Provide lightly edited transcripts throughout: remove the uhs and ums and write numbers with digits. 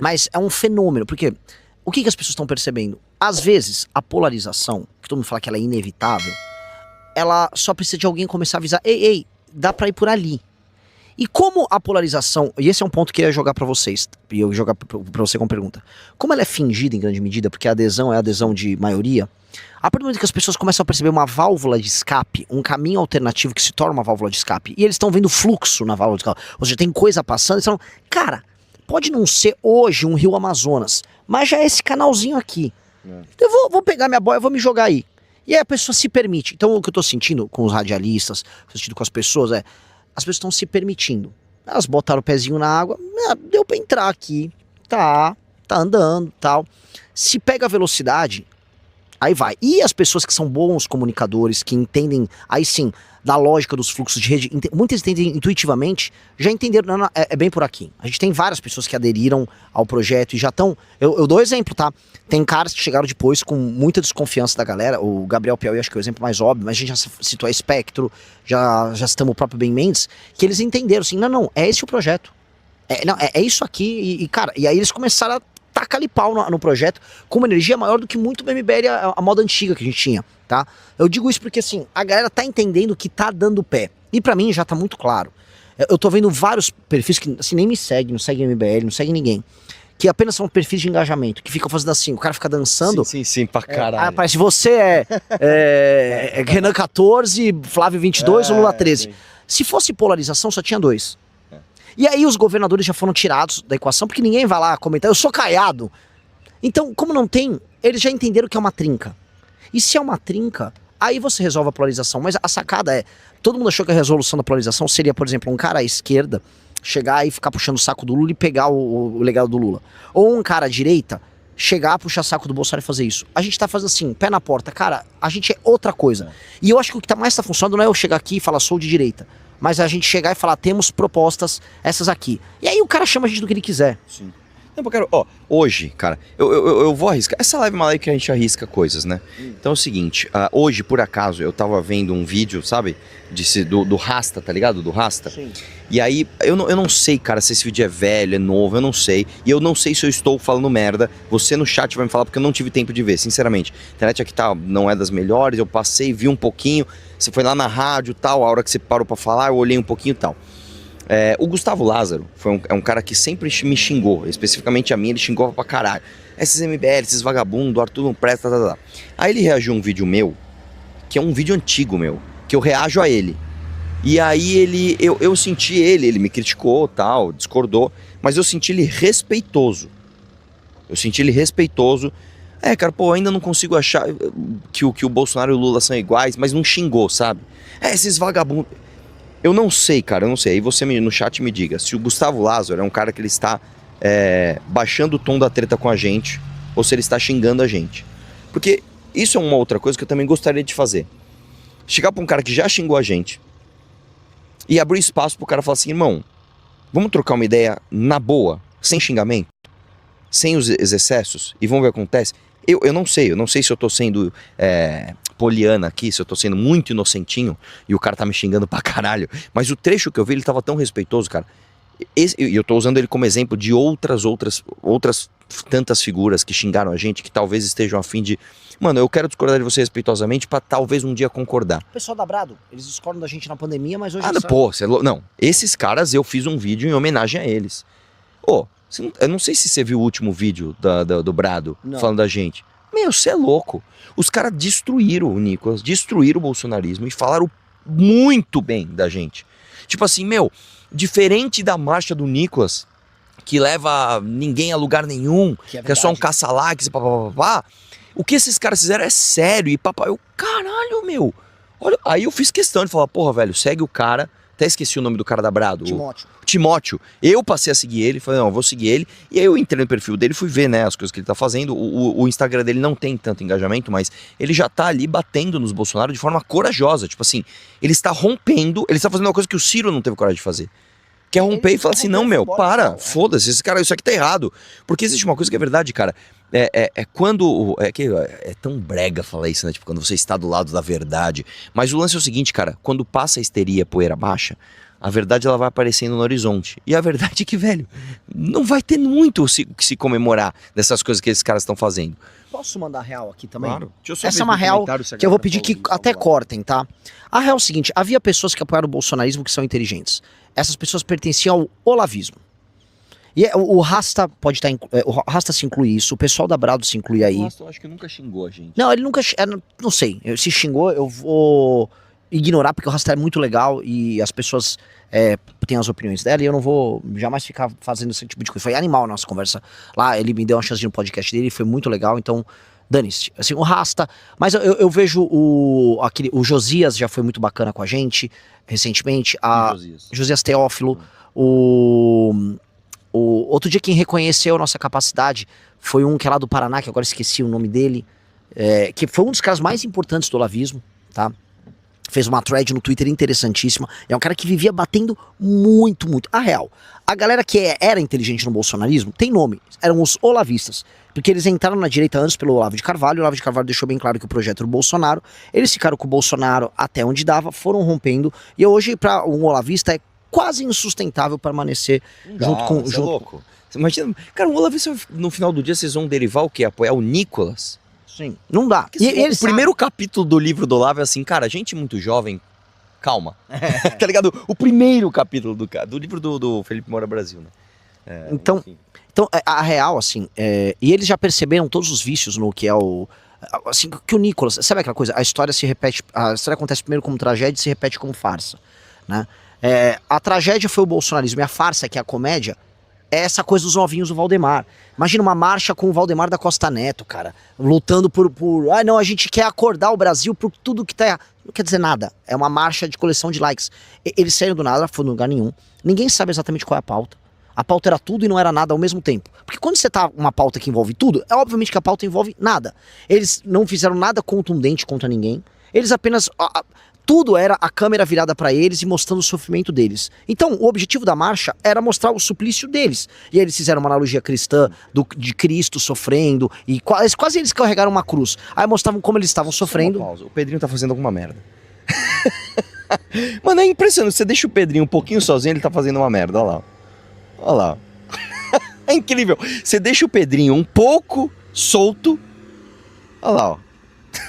Mas é um fenômeno, porque o que as pessoas estão percebendo? Às vezes, a polarização, que todo mundo fala que ela é inevitável, ela só precisa de alguém começar a avisar, ei, dá pra ir por ali. E como a polarização, e esse é um ponto que eu ia jogar pra vocês, e eu ia jogar pra você como pergunta, como ela é fingida em grande medida, porque a adesão é a adesão de maioria, a partir do momento que as pessoas começam a perceber uma válvula de escape, um caminho alternativo que se torna uma válvula de escape, e eles estão vendo fluxo na válvula de escape, ou seja, tem coisa passando, eles falam, cara, pode não ser hoje um rio Amazonas, mas já é esse canalzinho aqui. Então eu vou pegar minha boia e vou me jogar aí. E aí a pessoa se permite. Então o que eu tô sentindo com os radialistas, sentindo com as pessoas, as pessoas estão se permitindo. Elas botaram o pezinho na água, deu pra entrar aqui, tá andando, tal. Se pega a velocidade, aí vai. E as pessoas que são bons comunicadores, que entendem, aí sim, da lógica dos fluxos de rede, muitas entendem intuitivamente, já entenderam, não, é bem por aqui. A gente tem várias pessoas que aderiram ao projeto e já estão, eu dou exemplo, tá? Tem caras que chegaram depois com muita desconfiança da galera, o Gabriel Piauí acho que é o exemplo mais óbvio, mas a gente já citou a Espectro, já citamos o próprio Ben Mendes, que eles entenderam assim, não, é esse o projeto. É isso aqui, cara, e aí eles começaram a tacar ali pau no projeto com uma energia maior do que muito o MBL, a moda antiga que a gente tinha, tá? Eu digo isso porque, assim, a galera tá entendendo que tá dando pé. E pra mim já tá muito claro. Eu tô vendo vários perfis que, assim, nem me seguem, não seguem MBL, não seguem ninguém, que apenas são perfis de engajamento, que ficam fazendo assim, o cara fica dançando. Sim, pra caralho. Parece você é Renan 14, Flávio 22 ou Lula 13. Sim. Se fosse polarização, só tinha dois. E aí os governadores já foram tirados da equação, porque ninguém vai lá comentar, eu sou caiado. Então, como não tem, eles já entenderam que é uma trinca. E se é uma trinca, aí você resolve a polarização. Mas a sacada é, todo mundo achou que a resolução da polarização seria, por exemplo, um cara à esquerda chegar e ficar puxando o saco do Lula e pegar o legado do Lula. Ou um cara à direita chegar, puxar saco do Bolsonaro e fazer isso. A gente tá fazendo assim, pé na porta. Cara, a gente é outra coisa. E eu acho que o que mais tá funcionando não é eu chegar aqui e falar sou de direita, mas a gente chegar e falar, temos propostas, essas aqui. E aí o cara chama a gente do que ele quiser. Sim. Não, eu quero, hoje, cara, eu vou arriscar. Essa live é uma live que a gente arrisca coisas, né? Então é o seguinte, hoje, por acaso, eu tava vendo um vídeo, sabe? Do Rasta, tá ligado? Do Rasta. Sim. E aí, eu não sei, cara, se esse vídeo é velho, é novo, eu não sei. E eu não sei se eu estou falando merda. Você no chat vai me falar, porque eu não tive tempo de ver, sinceramente. A internet aqui não é das melhores, eu passei, vi um pouquinho. Você foi lá na rádio, tal, a hora que você parou pra falar, eu olhei um pouquinho e tal. O Gustavo Lázaro é um cara que sempre me xingou, especificamente a mim, ele xingou pra caralho. Esses MBL, esses vagabundos, Arthur não presta, tá. Aí ele reagiu a um vídeo meu, que é um vídeo antigo meu, que eu reajo a ele. E aí eu senti ele me criticou, tal, discordou, mas eu senti ele respeitoso. Cara, ainda não consigo achar que o Bolsonaro e o Lula são iguais, mas não xingou, sabe? Esses vagabundos... Eu não sei, cara, eu não sei. Aí você no chat me diga se o Gustavo Lázaro é um cara que ele está baixando o tom da treta com a gente ou se ele está xingando a gente. Porque isso é uma outra coisa que eu também gostaria de fazer. Chegar pra um cara que já xingou a gente e abrir espaço pro cara falar assim, irmão, vamos trocar uma ideia na boa, sem xingamento, sem os excessos e vamos ver o que acontece. Eu não sei se eu tô sendo poliana aqui, se eu tô sendo muito inocentinho e o cara tá me xingando pra caralho, mas o trecho que eu vi, ele tava tão respeitoso, cara. E eu tô usando ele como exemplo de outras tantas figuras que xingaram a gente, que talvez estejam a fim de... Mano, eu quero discordar de você respeitosamente pra talvez um dia concordar. O pessoal da Brado, eles discordam da gente na pandemia, mas hoje... Não, esses caras eu fiz um vídeo em homenagem a eles. Eu não sei se você viu o último vídeo do Brado falando da gente. Meu, você é louco. Os caras destruíram o Nicolas, destruíram o bolsonarismo e falaram muito bem da gente. Tipo assim, diferente da marcha do Nicolas, que leva ninguém a lugar nenhum, que é só um caça-likes e papapá, o que esses caras fizeram é sério. E papai, caralho, meu. Olha, aí eu fiz questão de falar, porra, velho, segue o cara. Até esqueci o nome do cara da Brado. Timóteo. Eu passei a seguir ele, falei, não, eu vou seguir ele. E aí eu entrei no perfil dele, fui ver, né, as coisas que ele tá fazendo. O Instagram dele não tem tanto engajamento, mas ele já tá ali batendo nos Bolsonaro de forma corajosa. Tipo assim, ele está rompendo, ele está fazendo uma coisa que o Ciro não teve coragem de fazer. Quer romper e falar assim, não, foda-se, esse cara, isso aqui tá errado. Porque existe uma coisa que é verdade, cara. Quando... É tão brega falar isso, né? Tipo, quando você está do lado da verdade. Mas o lance é o seguinte, cara. Quando passa a histeria, poeira baixa, A verdade ela vai aparecendo no horizonte. E a verdade é que, velho, não vai ter muito o que se comemorar dessas coisas que esses caras estão fazendo. Posso mandar real aqui também? Claro. Deixa eu só Essa ver é uma no real comentário se a que eu vou galera pedir falou que isso, até vamos lá. cortem, tá? A real é o seguinte, havia pessoas que apoiaram o bolsonarismo que são inteligentes. Essas pessoas pertenciam ao olavismo. E o Rasta pode estar... o Rasta se inclui isso, o pessoal da Brado se inclui aí. Nossa, eu acho que nunca xingou a gente. Não, ele nunca... não sei, se xingou, eu vou ignorar, porque o Rasta é muito legal e as pessoas têm as opiniões dela e eu não vou jamais ficar fazendo esse tipo de coisa. Foi animal a nossa conversa lá, ele me deu uma chance no podcast dele, foi muito legal, então... Dane-se, assim, o Rasta, mas eu vejo o Josias já foi muito bacana com a gente, recentemente, Josias Teófilo, o outro dia quem reconheceu a nossa capacidade foi um que é lá do Paraná, que agora esqueci o nome dele, que foi um dos caras mais importantes do olavismo, tá? Fez uma thread no Twitter interessantíssima, é um cara que vivia batendo muito, muito, a real. A galera que era inteligente no bolsonarismo tem nome, eram os olavistas, porque eles entraram na direita antes pelo Olavo de Carvalho, o Olavo de Carvalho deixou bem claro que o projeto era o Bolsonaro, eles ficaram com o Bolsonaro até onde dava, foram rompendo, e hoje para um olavista é quase insustentável permanecer junto com... Você é louco. Você imagina, cara, o olavista no final do dia vocês vão derivar o quê? Apoiar o Nicolas? Sim, não dá. O primeiro capítulo do livro do Olavo é assim, cara, gente muito jovem, calma. Tá ligado? O primeiro capítulo do livro do Felipe Moura Brasil, né? Então, a real, assim, e eles já perceberam todos os vícios no que é o... Assim, que o Nicolas, sabe aquela coisa? A história se repete, a história acontece primeiro como tragédia e se repete como farsa, né? A tragédia foi o bolsonarismo e a farsa, que é a comédia, é essa coisa dos novinhos do Valdemar. Imagina uma marcha com o Valdemar da Costa Neto, cara, lutando por... Ah, não, a gente quer acordar o Brasil por tudo que tá errado. Não quer dizer nada, é uma marcha de coleção de likes. Eles saíram do nada, foram em lugar nenhum. Ninguém sabe exatamente qual é a pauta. A pauta era tudo e não era nada ao mesmo tempo. Porque quando você tá uma pauta que envolve tudo, é obviamente que a pauta envolve nada. Eles não fizeram nada contundente contra ninguém. Eles apenas... tudo era a câmera virada pra eles e mostrando o sofrimento deles. Então, o objetivo da marcha era mostrar o suplício deles. E aí eles fizeram uma analogia cristã de Cristo sofrendo, e quase eles carregaram uma cruz. Aí mostravam como eles estavam sofrendo. O Pedrinho tá fazendo alguma merda. Mano, é impressionante. Você deixa o Pedrinho um pouquinho sozinho, ele tá fazendo uma merda. Olha lá. Olha lá. É incrível. Você deixa o Pedrinho um pouco solto. Olha lá, ó.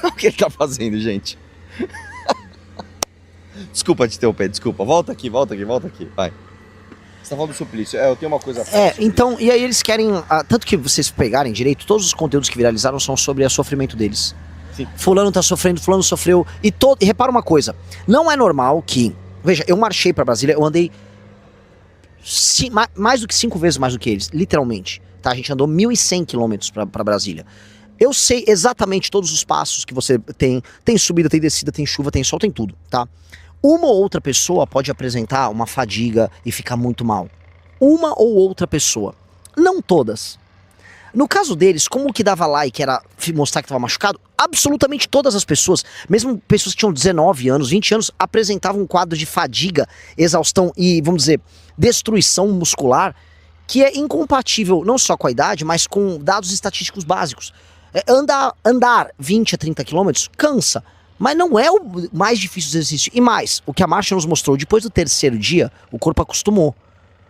Olha o que ele tá fazendo, gente. Desculpa te interromper, desculpa. Volta aqui, vai. Você tá falando do suplício. Eu tenho uma coisa... Então, e aí eles querem... tanto que vocês pegarem direito, todos os conteúdos que viralizaram são sobre o sofrimento deles. Sim. Fulano tá sofrendo, fulano sofreu. E repara uma coisa, não é normal que... Veja, eu marchei pra Brasília, eu andei mais do que 5 vezes mais do que eles, literalmente. Tá? A gente andou 1.100 quilômetros pra Brasília. Eu sei exatamente todos os passos que você tem. Tem subida, tem descida, tem chuva, tem sol, tem tudo, tá? Uma ou outra pessoa pode apresentar uma fadiga e ficar muito mal. Uma ou outra pessoa. Não todas. No caso deles, como o que dava like era mostrar que estava machucado, absolutamente todas as pessoas, mesmo pessoas que tinham 19 anos, 20 anos, apresentavam um quadro de fadiga, exaustão e, vamos dizer, destruição muscular, que é incompatível não só com a idade, mas com dados estatísticos básicos. Andar 20 a 30 quilômetros cansa, mas não é o mais difícil de exercício. E mais, o que a marcha nos mostrou, depois do 3º dia, o corpo acostumou.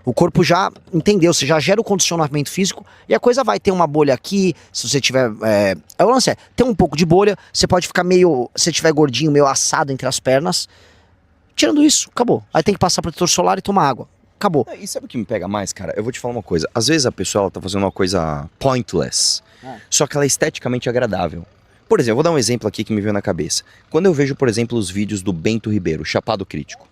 O corpo já entendeu, você já gera o condicionamento físico e a coisa vai ter uma bolha aqui, se você tiver... o lance é, tem um pouco de bolha, você pode ficar meio... Se tiver gordinho, meio assado entre as pernas. Tirando isso, acabou. Aí tem que passar protetor solar e tomar água. Acabou. E sabe o que me pega mais, cara? Eu vou te falar uma coisa. Às vezes a pessoa tá fazendo uma coisa pointless, só que ela é esteticamente agradável. Por exemplo, eu vou dar um exemplo aqui que me veio na cabeça. Quando eu vejo, por exemplo, os vídeos do Bento Ribeiro, Chapado Crítico.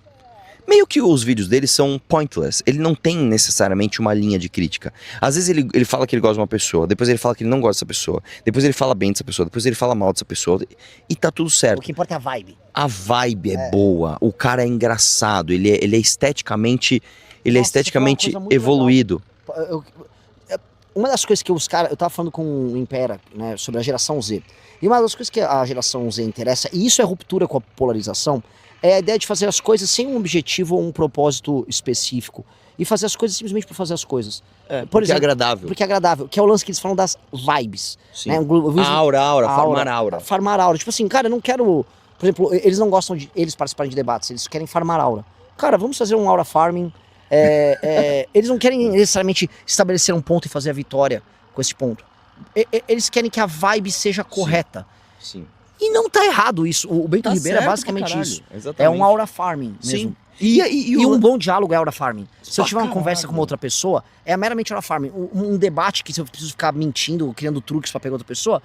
Meio que os vídeos dele são pointless, ele não tem necessariamente uma linha de crítica. Às vezes ele fala que ele gosta de uma pessoa, depois ele fala que ele não gosta dessa pessoa, depois ele fala bem dessa pessoa, depois ele fala mal dessa pessoa, e tá tudo certo. O que importa é a vibe. A vibe é boa, o cara é engraçado, ele é esteticamente, evoluído. Uma das coisas que os caras... Eu tava falando com o Impera, né, sobre a geração Z, e uma das coisas que a geração Z interessa, e isso é ruptura com a polarização, é a ideia de fazer as coisas sem um objetivo ou um propósito específico. E fazer as coisas simplesmente por fazer as coisas. Por exemplo, é agradável. Porque é agradável. Que é o lance que eles falam das vibes. Sim. Né? Farmar aura. Farmar aura. Tipo assim, cara, eu não quero... Por exemplo, eles não gostam de eles participarem de debates, eles querem farmar aura. cara, vamos fazer um aura farming. Eles não querem necessariamente estabelecer um ponto e fazer a vitória com esse ponto. Eles querem que a vibe seja correta. Sim. E não tá errado isso. O Bento Tá Ribeiro é certo basicamente pra isso. exatamente. É um aura farming mesmo. Sim. E um bom diálogo é aura farming. Se eu tiver uma caralho. conversa com uma outra pessoa, é meramente aura farming. Um debate que se eu preciso ficar mentindo, criando truques pra pegar outra pessoa,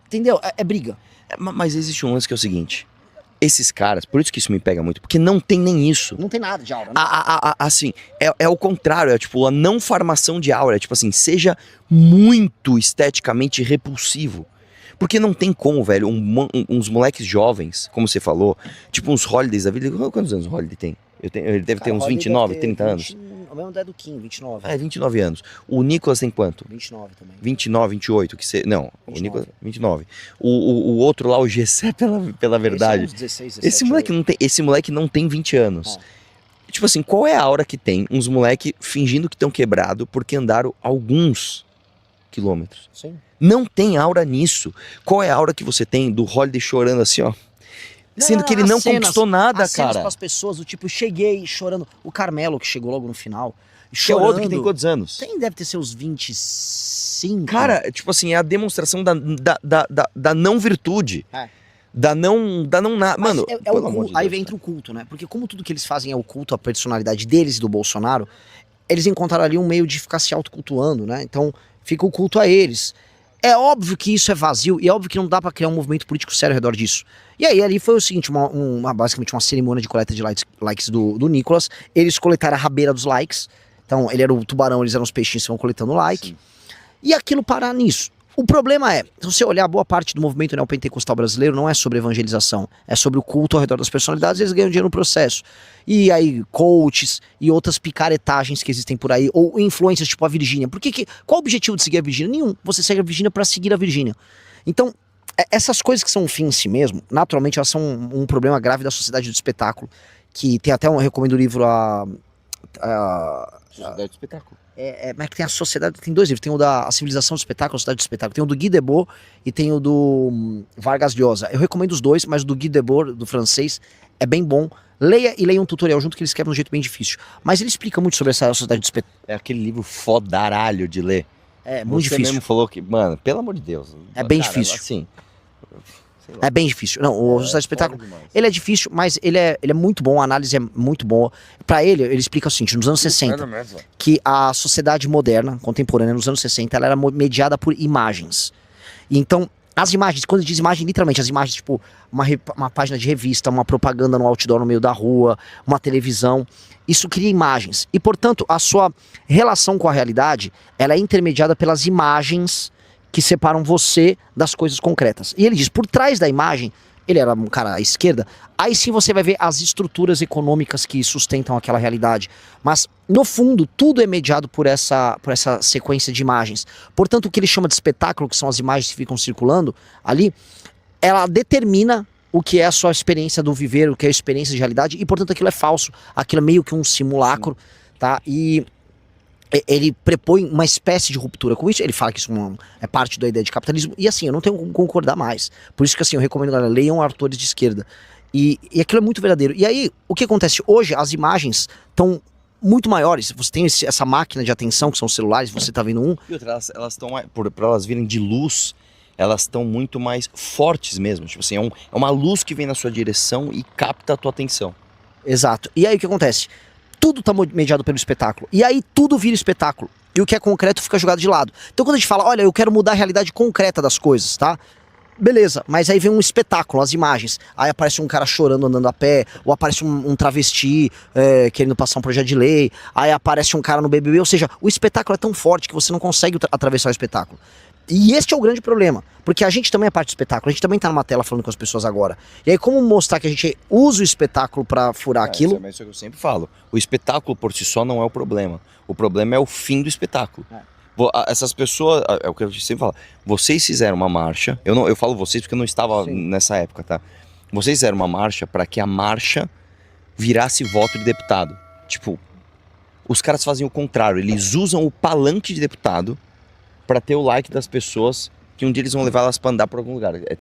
entendeu? É briga. Mas existe um lance que é o seguinte. Esses caras, por isso que isso me pega muito, porque não tem nem isso. Não tem nada de aura, né? Assim, é o contrário, é tipo a não farmação de aura, é tipo assim, seja muito esteticamente repulsivo. Porque não tem como, velho, uns moleques jovens, como você falou, tipo uns Holidays da vida. Quantos anos o Holiday tem? Ele deve ter uns 29, 30 anos. O mesmo é do Kim, 29. 29 anos. O Nicolas tem quanto? 29 também. 29, 28, não, 29. o Nicolas, 29. O outro lá, o Gessé, pela verdade. Esse é uns 16, 17, Esse moleque não tem 20 anos. Tipo assim, qual é a aura que tem uns moleque fingindo que estão quebrado porque andaram alguns quilômetros? Sim. Não tem aura nisso. Qual é a aura que você tem do Holiday chorando assim, ó? Sendo que ele não conquistou nada, as cenas cara. com as pessoas, do tipo, cheguei chorando. O Carmelo, que chegou logo no final, Que é chorando. outro que tem quantos anos? Deve ter seus 25. Cara, tipo assim, é a demonstração da não virtude. Da não nada. Mano, pelo amor de Deus, aí entra o culto, né? Porque como tudo que eles fazem é o culto à personalidade deles e do Bolsonaro, eles encontraram ali um meio de ficar se autocultuando, né? Então fica o culto a eles. É óbvio que isso é vazio e é óbvio que não dá pra criar um movimento político sério ao redor disso. E aí ali foi o seguinte, basicamente uma cerimônia de coleta de likes do Nicolas. Eles coletaram a rabeira dos likes. Então ele era o tubarão, eles eram os peixinhos que vão coletando like. Sim. E aquilo parar nisso. O problema é, se você olhar, boa parte do movimento neopentecostal brasileiro não é sobre evangelização, é sobre o culto ao redor das personalidades, eles ganham dinheiro no processo. E aí, coaches e outras picaretagens que existem por aí, ou influências tipo a Virgínia. Qual o objetivo de seguir a Virgínia? Nenhum. Você segue a Virgínia pra seguir a Virgínia. Então, essas coisas que são um fim em si mesmo, naturalmente elas são um problema grave da sociedade do espetáculo, que tem até eu recomendo o livro Sociedade do Espetáculo. Mas que tem a sociedade, tem dois livros, tem o da A Civilização do Espetáculo, a Sociedade do Espetáculo, tem o do Guy Debord e tem o do Vargas Llosa. Eu recomendo os dois, mas o do Guy Debord, do francês, é bem bom. Leia um tutorial junto que ele escreve de um jeito bem difícil. Mas ele explica muito sobre essa sociedade do espetáculo. É aquele livro fodaralho de ler. É muito difícil. Você mesmo falou que, mano, pelo amor de Deus. É bem difícil. Assim, é bem difícil. Não, o Sociedade do Espetáculo, ele é difícil, mas ele é muito bom, a análise é muito boa. Pra ele explica o seguinte, nos anos 60, que a sociedade moderna, contemporânea, nos anos 60, ela era mediada por imagens. E então, as imagens, quando diz imagem, literalmente, as imagens, tipo, uma página de revista, uma propaganda no outdoor no meio da rua, uma televisão, isso cria imagens. E, portanto, a sua relação com a realidade, ela é intermediada pelas imagens que separam você das coisas concretas. E ele diz, por trás da imagem, ele era um cara à esquerda, aí sim você vai ver as estruturas econômicas que sustentam aquela realidade. Mas, no fundo, tudo é mediado por essa sequência de imagens. Portanto, o que ele chama de espetáculo, que são as imagens que ficam circulando ali, ela determina o que é a sua experiência do viver, o que é a experiência de realidade, e, portanto, aquilo é falso. Aquilo é meio que um simulacro, tá? E ele prepõe uma espécie de ruptura com isso, ele fala que isso é parte da ideia de capitalismo, e assim, eu não tenho como concordar mais. Por isso que assim, eu recomendo, galera, leiam autores de esquerda. E aquilo é muito verdadeiro. E aí, o que acontece? Hoje, as imagens estão muito maiores. Você tem essa máquina de atenção, que são os celulares, você tá vendo um. E outra, elas estão, por elas virem de luz, elas estão muito mais fortes mesmo. Tipo assim, é uma luz que vem na sua direção e capta a tua atenção. Exato. E aí, o que acontece? Tudo tá mediado pelo espetáculo. E aí tudo vira espetáculo. E o que é concreto fica jogado de lado. Então quando a gente fala, olha, eu quero mudar a realidade concreta das coisas, tá? Beleza, mas aí vem um espetáculo, as imagens. Aí aparece um cara chorando andando a pé, ou aparece um travesti querendo passar um projeto de lei, aí aparece um cara no BBB, ou seja, o espetáculo é tão forte que você não consegue atravessar o espetáculo. E este é o grande problema, porque a gente também é parte do espetáculo, a gente também tá numa tela falando com as pessoas agora. E aí como mostrar que a gente usa o espetáculo pra furar aquilo? Mas isso é o que eu sempre falo, o espetáculo por si só não é o problema é o fim do espetáculo. Essas pessoas, é o que eu sempre falo, vocês fizeram uma marcha, eu falo vocês porque eu não estava nessa época, tá? Vocês fizeram uma marcha para que a marcha virasse voto de deputado. Tipo, os caras fazem o contrário, eles usam o palanque de deputado para ter o like das pessoas que um dia eles vão levar elas para andar por algum lugar.